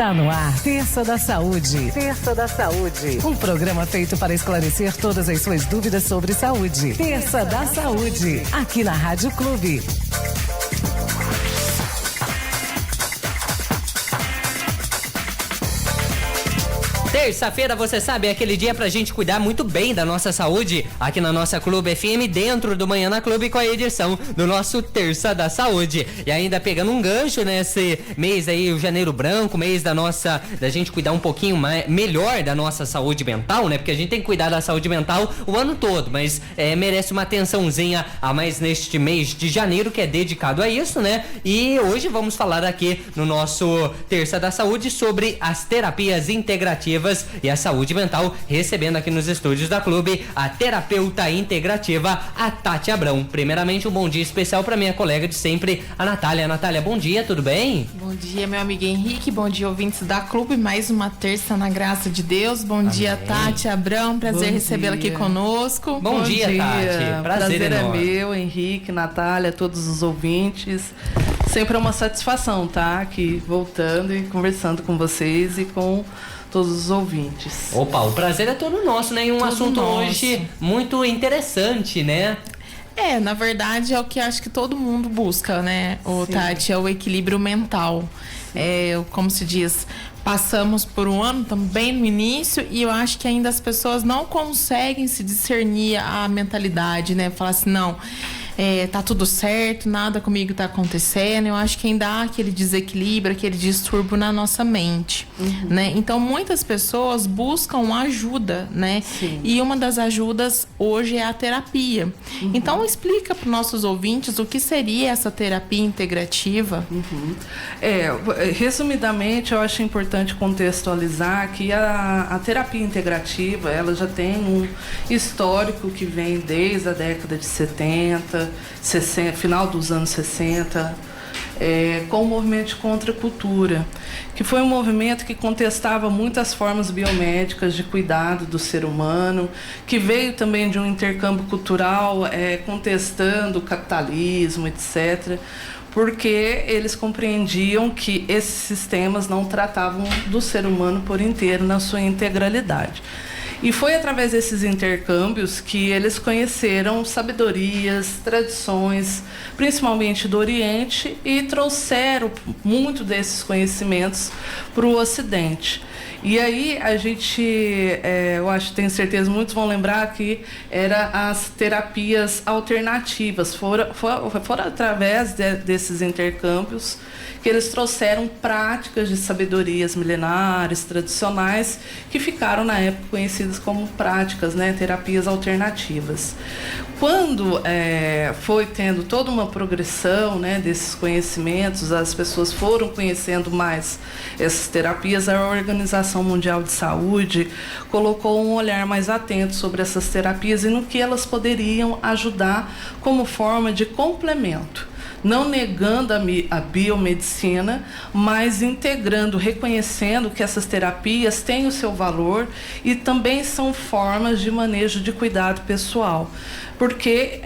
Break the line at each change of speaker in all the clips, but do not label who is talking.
Tá no ar, Terça da Saúde. Terça da Saúde. Um programa feito para esclarecer todas as suas dúvidas sobre saúde. Terça da Saúde. Aqui na Rádio Clube.
Terça-feira, você sabe, é aquele dia pra gente cuidar muito bem da nossa saúde aqui na nossa Clube FM, dentro do Manhã na Clube, com a edição do nosso Terça da Saúde. E ainda pegando um gancho nesse mês aí, o Janeiro Branco, mês da gente cuidar um pouquinho melhor da nossa saúde mental, né? Porque a gente tem que cuidar da saúde mental o ano todo, mas merece uma atençãozinha a mais neste mês de janeiro, que é dedicado a isso, né? E hoje vamos falar aqui no nosso Terça da Saúde sobre as terapias integrativas e a saúde mental, recebendo aqui nos estúdios da Clube a terapeuta integrativa, a Tati Abrão. Primeiramente, um bom dia especial para minha colega de sempre, a Natália. Natália, bom dia, tudo bem?
Bom dia, meu amigo Henrique, bom dia, ouvintes da Clube, mais uma terça na graça de Deus. Bom
Amém.
Dia, Tati Abrão, prazer recebê-la aqui conosco.
Bom dia, Tati, prazer
é meu, Henrique, Natália, todos os ouvintes. Sempre é uma satisfação estar aqui voltando e conversando com vocês e com todos os ouvintes.
Opa, o prazer é todo nosso, né? E um
todo
assunto
nosso.
hoje muito interessante, né?
Na verdade é o que acho que todo mundo busca, né,
Sim.
Tati, é o equilíbrio mental. Como se diz, passamos por um ano também no início e eu acho que ainda as pessoas não conseguem se discernir a mentalidade, né? Falar assim, não, tá tudo certo, nada comigo tá acontecendo. Eu acho que ainda há aquele desequilíbrio, aquele distúrbio na nossa mente, né? Então muitas pessoas buscam ajuda, né?
Sim.
E uma das ajudas hoje é a terapia. Então explica para os nossos ouvintes o que seria essa terapia integrativa.
Resumidamente, eu acho importante contextualizar que a terapia integrativa, ela já tem um histórico que vem desde a década de 70, 60, final dos anos 60, com o movimento de contracultura, que foi um movimento que contestava muitas formas biomédicas de cuidado do ser humano, que veio também de um intercâmbio cultural, contestando o capitalismo, etc., porque eles compreendiam que esses sistemas não tratavam do ser humano por inteiro, na sua integralidade. E foi através desses intercâmbios que eles conheceram sabedorias, tradições, principalmente do Oriente, e trouxeram muito desses conhecimentos para o Ocidente. E aí a gente, eu acho, tenho certeza, muitos vão lembrar que eram as terapias alternativas. Foram através desses intercâmbios que eles trouxeram práticas de sabedorias milenares, tradicionais, que ficaram na época conhecidas como práticas, né, terapias alternativas. Quando foi tendo toda uma progressão, né, desses conhecimentos, as pessoas foram conhecendo mais essas terapias, a Organização Mundial de Saúde colocou um olhar mais atento sobre essas terapias e no que elas poderiam ajudar como forma de complemento. Não negando a biomedicina, mas integrando, reconhecendo que essas terapias têm o seu valor e também são formas de manejo de cuidado pessoal. Porque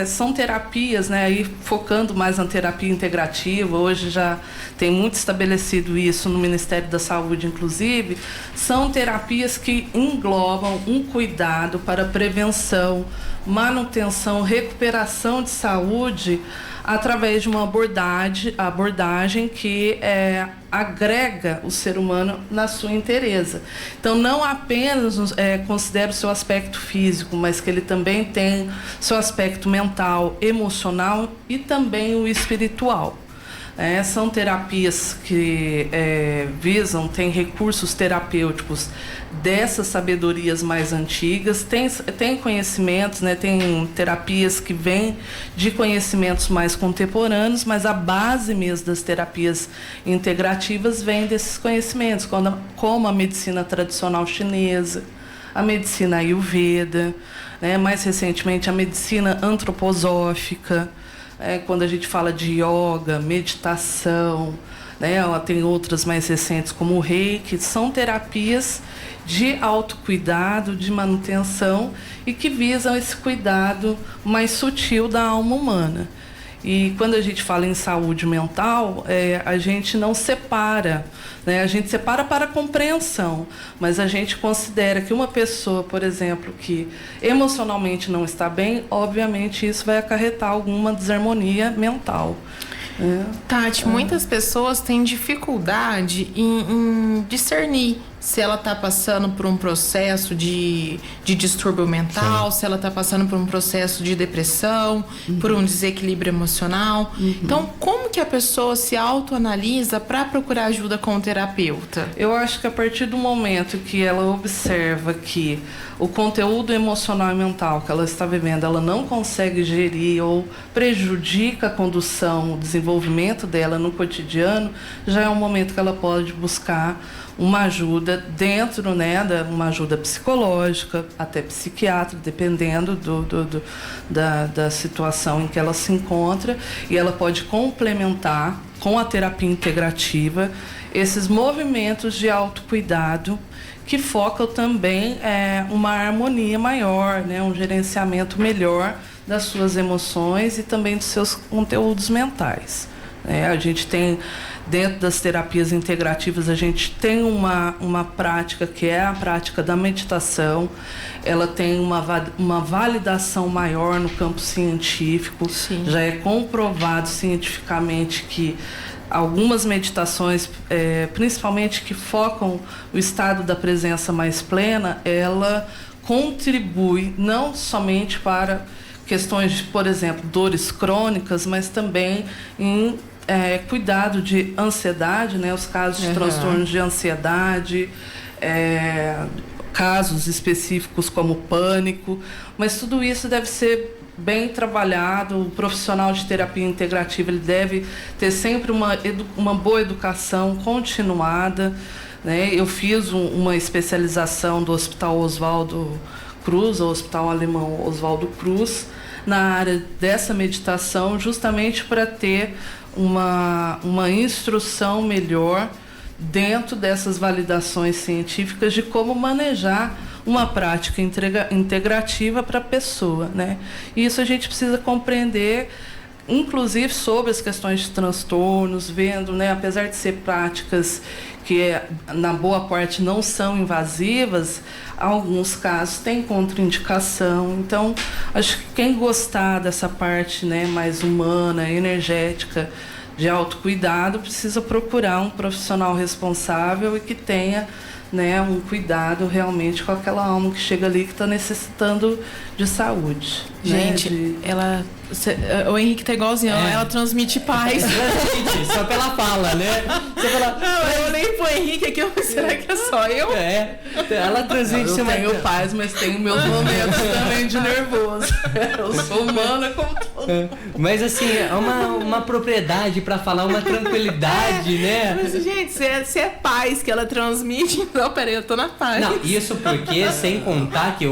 são terapias, né, aí focando mais na terapia integrativa, hoje já tem muito estabelecido isso no Ministério da Saúde, inclusive, são terapias que englobam um cuidado para prevenção, manutenção, recuperação de saúde, através de uma abordagem que agrega o ser humano na sua inteireza. Então, não apenas considera o seu aspecto físico, mas que ele também tem seu aspecto mental, emocional e também o espiritual. São terapias que têm recursos terapêuticos dessas sabedorias mais antigas, tem conhecimentos, né, tem terapias que vêm de conhecimentos mais contemporâneos, mas a base mesmo das terapias integrativas vem desses conhecimentos, como a medicina tradicional chinesa, a medicina ayurveda, né, mais recentemente a medicina antroposófica, quando a gente fala de yoga, meditação, né, tem outras mais recentes como o Reiki, são terapias de autocuidado, de manutenção e que visam esse cuidado mais sutil da alma humana. E quando a gente fala em saúde mental, a gente não separa, né? A gente separa para compreensão, mas a gente considera que uma pessoa, por exemplo, que emocionalmente não está bem, obviamente isso vai acarretar alguma desarmonia mental.
Tati, muitas pessoas têm dificuldade em discernir se ela está passando por um processo de distúrbio mental, se ela está passando por um processo de depressão, por um desequilíbrio emocional. Então, como que a pessoa se autoanalisa para procurar ajuda com o terapeuta?
Eu acho que a partir do momento que ela observa que o conteúdo emocional e mental que ela está vivendo, ela não consegue gerir ou prejudica a condução, o desenvolvimento dela no cotidiano, já é um momento que ela pode buscar uma ajuda dentro, né, uma ajuda psicológica, até psiquiátrica, dependendo da situação em que ela se encontra, e ela pode complementar com a terapia integrativa esses movimentos de autocuidado que focam também uma harmonia maior, né, um gerenciamento melhor das suas emoções e também dos seus conteúdos mentais. A gente tem, dentro das terapias integrativas, a gente tem uma prática que é a prática da meditação. Ela tem uma validação maior no campo científico.
Sim. Já
é comprovado cientificamente que algumas meditações, principalmente que focam o estado da presença mais plena, ela contribui não somente para questões de, por exemplo, dores crônicas, mas também em cuidado de ansiedade, né? Os casos de transtornos de ansiedade, casos específicos como pânico, mas tudo isso deve ser bem trabalhado. O profissional de terapia integrativa, ele deve ter sempre uma boa educação continuada, né? Eu fiz uma especialização do Hospital Oswaldo Cruz, o Hospital Alemão Oswaldo Cruz, na área dessa meditação, justamente para ter uma instrução melhor dentro dessas validações científicas de como manejar uma prática integrativa para a pessoa, né? E isso a gente precisa compreender, inclusive sobre as questões de transtornos, vendo, né, apesar de ser práticas que na boa parte não são invasivas, alguns casos têm contraindicação. Então, acho que quem gostar dessa parte, né, mais humana, energética, de autocuidado, precisa procurar um profissional responsável e que tenha, né, um cuidado realmente com aquela alma que chega ali que está necessitando de saúde.
Gente,
né?
O Henrique tá igualzinho, ela transmite paz.
Gente, só pela fala, né? Você fala,
não, eu olhei pro Henrique aqui, será que é só eu?
Ela transmite.
Eu tenho paz, mas tenho meus momentos também de nervoso. Eu sou humana como todo.
Mas assim, é uma propriedade pra falar, uma tranquilidade, né?
Mas, gente, se é paz que ela transmite, então, peraí, eu tô na paz.
Não, isso porque, sem contar que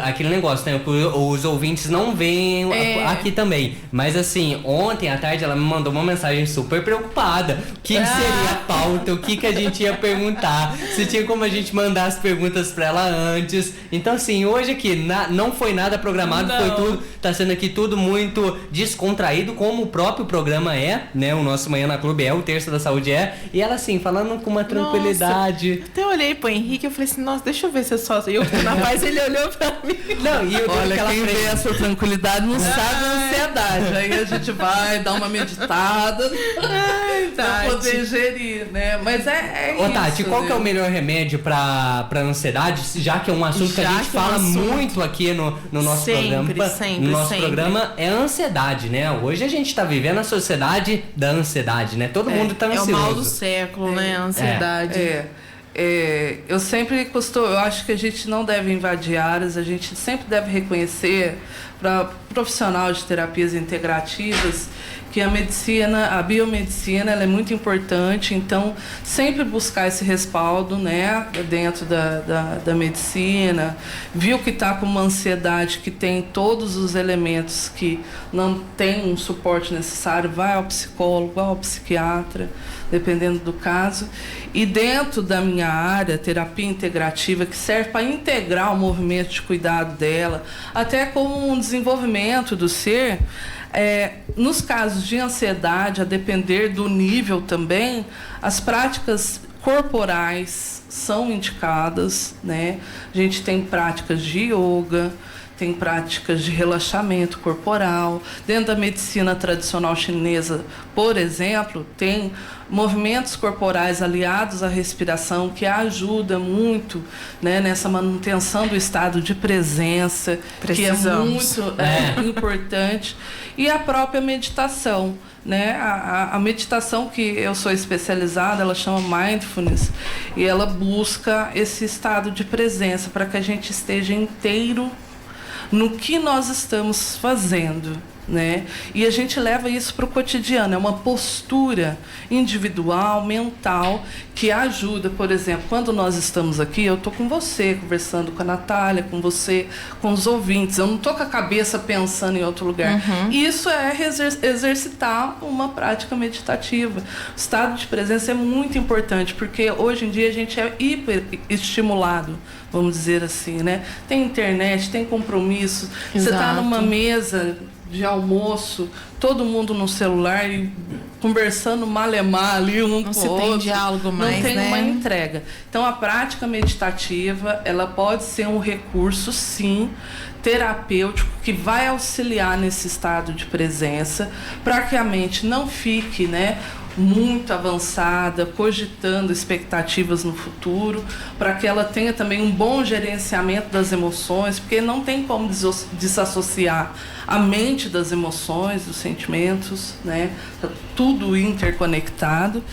aquele negócio, né? Os ouvintes não veem aqui também. Mas assim, ontem à tarde ela me mandou uma mensagem super preocupada. O que seria a pauta? O que a gente ia perguntar? Se tinha como a gente mandar as perguntas pra ela antes. Então assim, hoje aqui não foi nada programado, foi tudo, tá sendo aqui tudo muito descontraído, como o próprio programa né? O nosso Manhã na Clube o Terça da Saúde E ela assim, falando com uma tranquilidade.
Até olhei pro Henrique e eu falei assim, nossa, deixa eu ver se é só eu tô na paz. Ele olhou pra mim.
Não, e eu
olha, quem vê essa tranquilidade não sabe a ansiedade. Aí a gente vai dar uma meditada pra poder gerir, né? Mas isso.
Tati, qual que é o melhor remédio pra ansiedade? Já que é um assunto que a gente fala muito aqui no nosso programa. No nosso programa é a ansiedade, né? Hoje a gente tá vivendo a sociedade da ansiedade, né? Todo mundo tá ansioso.
É o mal do século, né? A ansiedade.
Eu sempre eu acho que a gente não deve invadir áreas, a gente sempre deve reconhecer para profissional de terapias integrativas que a biomedicina, ela é muito importante, então sempre buscar esse respaldo, né, dentro da medicina. Viu que está com uma ansiedade que tem todos os elementos que não tem um suporte necessário, vai ao psicólogo, vai ao psiquiatra, dependendo do caso. E dentro da minha área, terapia integrativa, que serve para integrar o movimento de cuidado dela, até como um desenvolvimento do ser, Nos casos de ansiedade, a depender do nível também, as práticas corporais são indicadas, né? A gente tem práticas de yoga, tem práticas de relaxamento corporal. Dentro da medicina tradicional chinesa, por exemplo, tem movimentos corporais aliados à respiração que ajuda muito, né, nessa manutenção do estado de presença, que é muito importante. E a própria meditação, né? A meditação que eu sou especializada, ela chama Mindfulness, e ela busca esse estado de presença para que a gente esteja inteiro no que nós estamos fazendo, né? E a gente leva isso para o cotidiano, é uma postura individual, mental, que ajuda. Por exemplo, quando nós estamos aqui, eu estou com você, conversando com a Natália, com você, com os ouvintes, eu não estou com a cabeça pensando em outro lugar. Isso é exercitar uma prática meditativa. O estado de presença é muito importante, porque hoje em dia a gente é hiperestimulado, vamos dizer assim, né? Tem internet, tem compromisso, você está numa mesa de almoço, todo mundo no celular e conversando malemar ali um com o outro.
Não se tem diálogo mais,
não tem
né?
uma entrega. Então, a prática meditativa, ela pode ser um recurso, sim, terapêutico, que vai auxiliar nesse estado de presença, para que a mente não fique, né, muito avançada, cogitando expectativas no futuro, para que ela tenha também um bom gerenciamento das emoções, porque não tem como desassociar a mente das emoções, dos sentimentos, né? Tá tudo interconectado,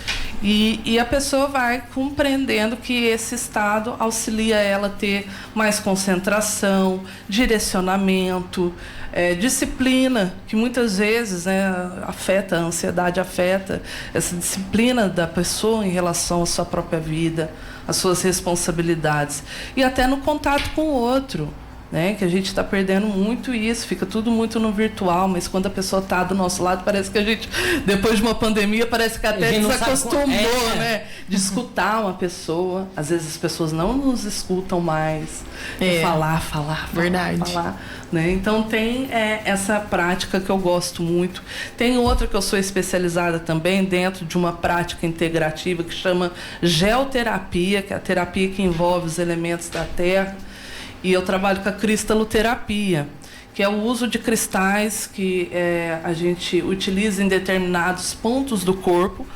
e a pessoa vai compreendendo que esse estado auxilia ela a ter mais concentração, direcionamento, disciplina, que muitas vezes, né, afeta, a ansiedade afeta essa disciplina da pessoa em relação à sua própria vida, às suas responsabilidades, e até no contato com o outro, né, que a gente está perdendo muito isso, fica tudo muito no virtual, mas quando a pessoa está do nosso lado, parece que a gente, depois de uma pandemia, parece que até desacostumou, né, de escutar uma pessoa. Às vezes as pessoas não nos escutam mais, falar,
verdade.
falar, né? Então tem essa prática que eu gosto muito. Tem outra que eu sou especializada também dentro de uma prática integrativa que chama geoterapia, que é a terapia que envolve os elementos da terra. E eu trabalho com a cristaloterapia, que é o uso de cristais que a gente utiliza em determinados pontos do corpo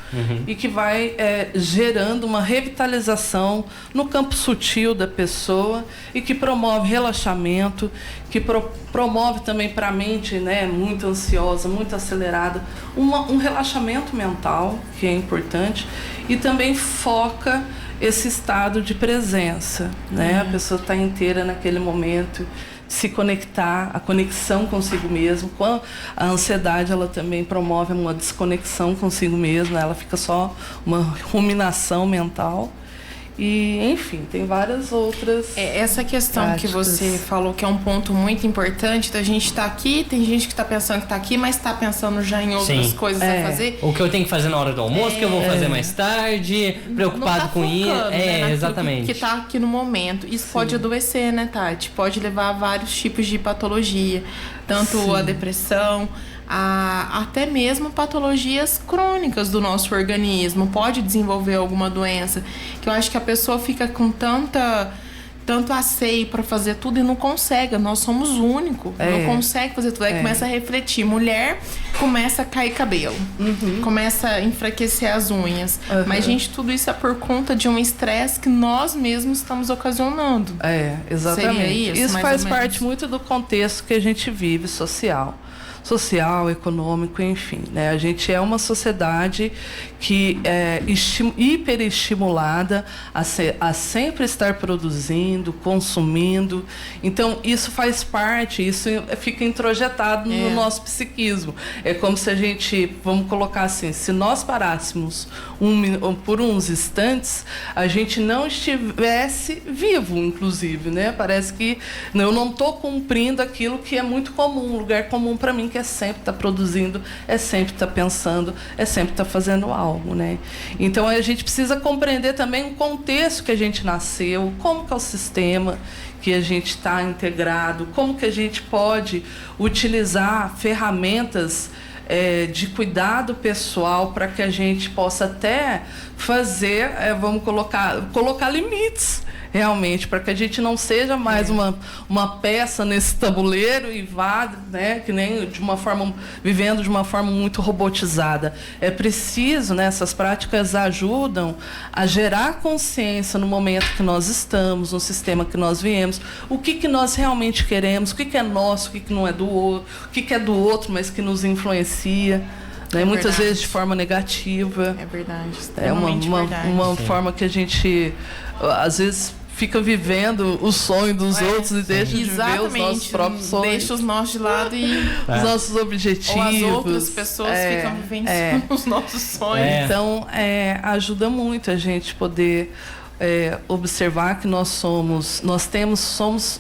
e que vai gerando uma revitalização no campo sutil da pessoa e que promove relaxamento, que promove também para a mente, né, muito ansiosa, muito acelerada, um relaxamento mental, que é importante, e também foca esse estado de presença, né? A pessoa está inteira naquele momento, se conectar, a conexão consigo mesmo. Com a ansiedade, ela também promove uma desconexão consigo mesma, ela fica só uma ruminação mental. E, enfim, tem várias outras.
Essa questão práticas que você falou, que é um ponto muito importante, da gente estar aqui, tem gente que está pensando que está aqui, mas está pensando já em outras coisas a fazer.
O que eu tenho que fazer na hora do almoço, que eu vou fazer mais tarde, preocupado com isso.
Né,
exatamente.
Que está aqui no momento. Isso pode adoecer, né, Tati? Pode levar a vários tipos de patologia, tanto a depressão, até mesmo patologias crônicas do nosso organismo, pode desenvolver alguma doença, que eu acho que a pessoa fica com tanto asseio para fazer tudo e não consegue. Nós somos únicos, não consegue fazer tudo. Aí começa a refletir. Mulher começa a cair cabelo, começa a enfraquecer as unhas. Mas, gente, tudo isso é por conta de um estresse que nós mesmos estamos ocasionando.
Exatamente.
Seria
isso faz parte muito do contexto que a gente vive social, econômico, enfim, né? A gente é uma sociedade que é hiperestimulada a sempre estar produzindo, consumindo. Então, isso faz parte, isso fica introjetado no nosso psiquismo. É como se a gente, vamos colocar assim, se nós parássemos por uns instantes, a gente não estivesse vivo, inclusive, né? Parece que eu não estou cumprindo aquilo que é muito comum, um lugar comum para mim, alguém que sempre está produzindo, sempre está pensando, sempre está fazendo algo, né? Então a gente precisa compreender também o contexto que a gente nasceu, como que é o sistema que a gente está integrado, como que a gente pode utilizar ferramentas de cuidado pessoal para que a gente possa até fazer, vamos colocar limites realmente, para que a gente não seja mais uma peça nesse tabuleiro e vá, né, que nem vivendo de uma forma muito robotizada. É preciso, né, essas práticas ajudam a gerar consciência no momento que nós estamos, no sistema que nós viemos, o que nós realmente queremos, o que é nosso, o que não é do outro, o que é do outro, mas que nos influencia. Né, muitas vezes de forma negativa.
É verdade.
É uma forma que a gente, às vezes, fica vivendo o sonho dos outros e deixa de viver os nossos próprios sonhos.
Deixa os nossos de lado e
os nossos objetivos.
Ou as outras pessoas ficam vivendo os nossos sonhos.
Então, ajuda muito a gente poder observar que somos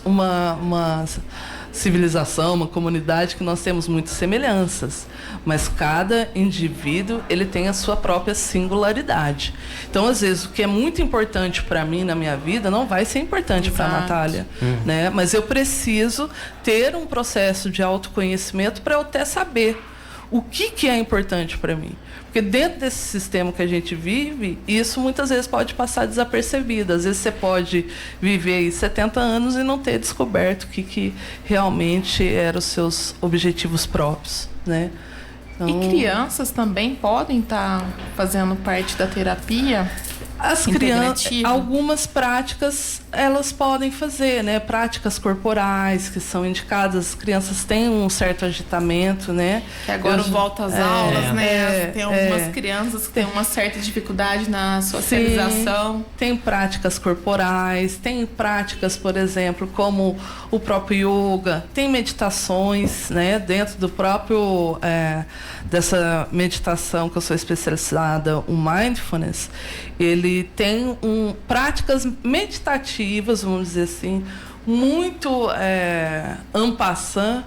uma civilização, uma comunidade que nós temos muitas semelhanças, mas cada indivíduo ele tem a sua própria singularidade. Então, às vezes, o que é muito importante para mim na minha vida não vai ser importante para a Natália, né? Mas eu preciso ter um processo de autoconhecimento para eu até saber o que é importante para mim. Porque dentro desse sistema que a gente vive, isso muitas vezes pode passar desapercebido. Às vezes você pode viver aí 70 anos e não ter descoberto o que realmente eram os seus objetivos próprios, né? Então,
e crianças também podem estar fazendo parte da terapia?
As crianças, algumas práticas elas podem fazer, né? Práticas corporais que são indicadas. As crianças têm um certo agitamento, né?
Que agora volta às aulas, né? Tem algumas crianças que têm uma certa dificuldade na socialização.
Sim, tem práticas corporais, tem práticas, por exemplo, como o próprio yoga, tem meditações, né? Dentro do próprio dessa meditação que eu sou especializada, o mindfulness, ele tem práticas meditativas, vamos dizer assim, muito en passant,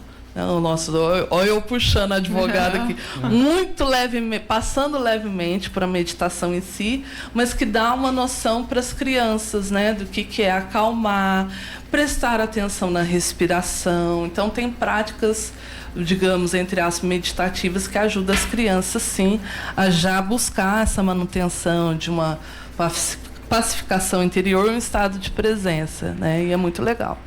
olha eu puxando a advogada aqui, muito levemente, passando levemente para a meditação em si, mas que dá uma noção para as crianças, né, do que é acalmar, prestar atenção na respiração. Então tem práticas, digamos, entre aspas, meditativas que ajudam as crianças, sim, a já buscar essa manutenção de uma pacificação interior, um estado de presença, né? E é muito legal.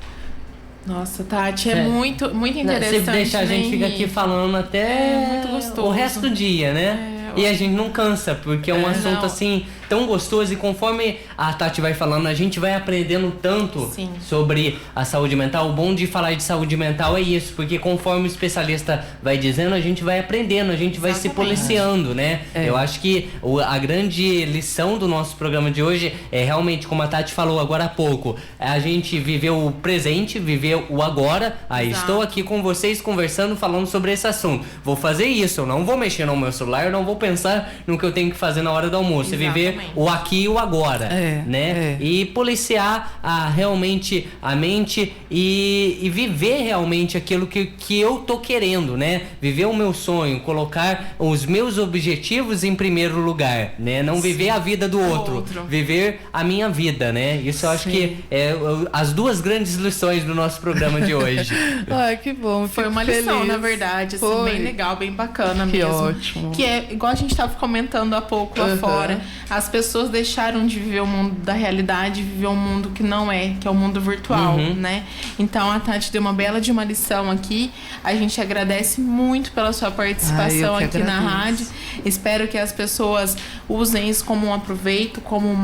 Nossa, Tati, é muito interessante.
Se deixar, a gente fica aqui falando até
muito gostoso.
O resto do dia, né? E a gente não cansa, porque é um assunto assim tão gostoso, e conforme a Tati vai falando, a gente vai aprendendo tanto sobre a saúde mental. O bom de falar de saúde mental é isso, porque conforme o especialista vai dizendo, a gente vai aprendendo, a gente vai se policiando, né? Eu acho que a grande lição do nosso programa de hoje é realmente, como a Tati falou agora há pouco, a gente viver o presente, viver o agora. Estou aqui com vocês conversando, falando sobre esse assunto. Vou fazer isso, eu não vou mexer no meu celular, eu não vou pensar no que eu tenho que fazer na hora do almoço. Viver o aqui e o agora, né? E policiar realmente a mente e viver realmente aquilo que eu tô querendo, né? Viver o meu sonho, colocar os meus objetivos em primeiro lugar, né? Não viver a vida do outro, viver a minha vida, né? Isso eu acho que é as duas grandes lições do nosso programa de hoje.
Ai, que bom.
Foi uma lição, na verdade, assim, bem legal, bem bacana mesmo.
Ótimo.
Que é igual a gente estava comentando há pouco lá fora. As pessoas deixaram de viver o mundo da realidade e viver um mundo que não que é o mundo virtual, né? Então a Tati deu uma bela de uma lição aqui. A gente agradece muito pela sua participação aqui na rádio. Espero que as pessoas usem isso como um aproveito, como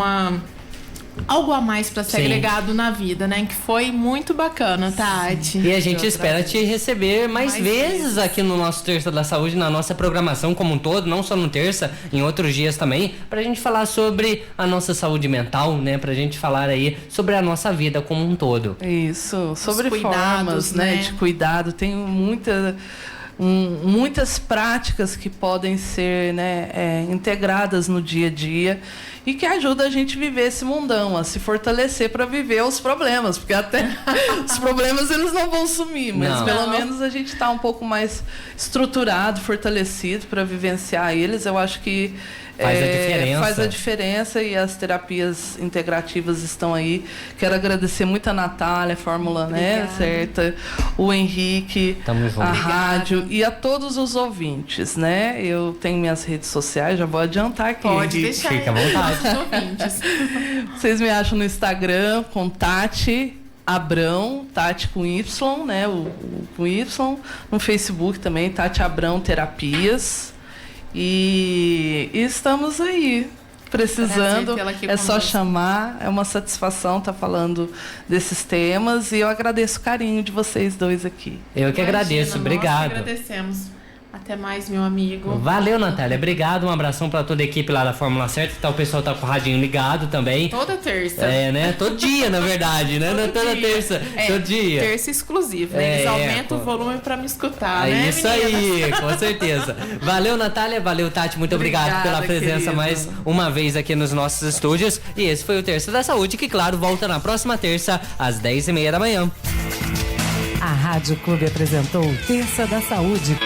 algo a mais para ser agregado na vida, né? Que foi muito bacana, Tati.
E a gente espera te receber mais vezes aqui no nosso Terça da Saúde, na nossa programação como um todo, não só no terça, em outros dias também, pra gente falar sobre a nossa saúde mental, né? Pra gente falar aí sobre a nossa vida como um todo.
Isso, sobre
cuidados,
formas, né? De cuidado. Tem muitas práticas que podem ser, né, integradas no dia a dia e que ajuda a gente a viver esse mundão, a se fortalecer para viver os problemas, porque até os problemas eles não vão sumir, mas pelo menos a gente está um pouco mais estruturado, fortalecido para vivenciar eles. Eu acho que faz a diferença e as terapias integrativas estão aí. Quero agradecer muito a Natália, a Fórmula, né, certa, o Henrique, a rádio e a todos os ouvintes, né? Eu tenho minhas redes sociais, já vou adiantar aqui.
Pode deixar.
Fica à vontade.
Vocês me acham no Instagram com Tati Abrão, Tati com Y, né? Com Y. No Facebook também, Tati Abrão Terapias. E estamos aí, precisando, é só chamar, é uma satisfação estar falando desses temas e eu agradeço o carinho de vocês dois aqui.
Eu que agradeço, obrigado.
Nós que agradecemos. Até mais, meu amigo.
Valeu, Natália. Obrigado. Um abração pra toda a equipe lá da Fórmula Certa. O pessoal tá com o radinho ligado também.
Toda terça.
Né? Todo dia, na verdade, né? Não é toda terça. Todo dia.
Terça exclusiva. Eles aumentam o volume pra me escutar,
né, isso
meninas?
aí, com certeza. Valeu, Natália. Valeu, Tati. Muito obrigado pela presença, querido, mais uma vez aqui nos nossos estúdios. E esse foi o Terça da Saúde, que, claro, volta na próxima terça, às 10h30 da manhã.
A Rádio Clube apresentou Terça da Saúde.